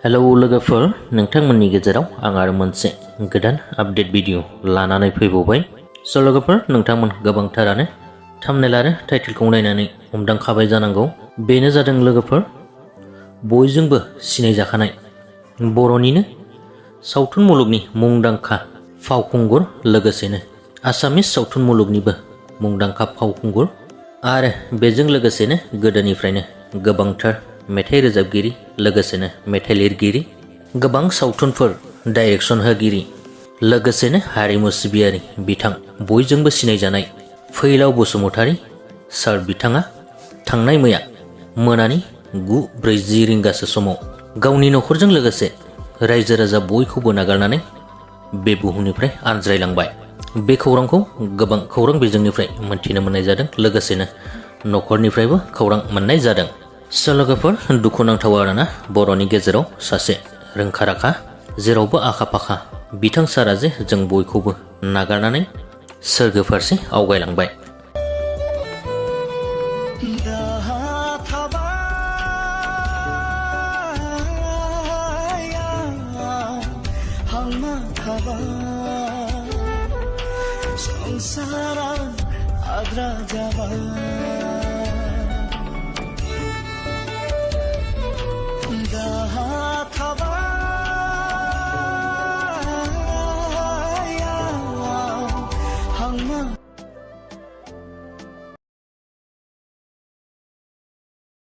Hello लोगोफोर, नोंथांमोननि गेजेराव आं आरो मोनसे गोदान आपडेट भिडिअ लानानै फैबावबाय। लोगोफोर, नोंथांमोन गोबांथारानो थाम्बनेल आरो टाइटेलखौ नायनानै हमदांखाबाय जानांगौ। बेनो जादों लोगोफोर, बयजोंबो सिनायजाखानाय बर'निनो सावथुन मुलुगनि मुंदांखा फावखुंगुर, लोगोसेनो आसामिस सावथुन मुलुगनिबो मुंदांखा फावखुंगुर आरो बेजों लोगोसेनो गोदोनिफ्रायनो गोबांथार मेथाइ रोजाबगिरि, लोगोसेनो मेथाइ लिरगिरि, गोबां सावथुनफोर डाइरेक्सन होगिरि, लोगोसेनो हारिमु सिबियारि बिथां बयजोंबो सिनायजानाय फैलाव बसुमतारी सार बिथाङा थांनाय मैया मोनानि 9:40 रिंगासो समाव गावनि नखरजों लोगोसे रायजो राजा बयखौबो नागारनानै बे बुहुमनिफ्राय आनज्रायलांबाय। बे खौरांखौ गोबां खौरां बिजोंनिफ्राय मोनथिनो मोननाय जादों, लोगोसेनो नखरनिफ्रायबो खौरां मोननाय जादों। लोगोफोर, दुखुनांथाव आरोना बर'नि गेजेराव सासे रोंखा राखा, जेरावबो आखा फाखा बिथां सारा जे जों बयखौबो नागारनानै सोरगो फारसे आवगायलांबाय। संसारा आद्रा जाबाय।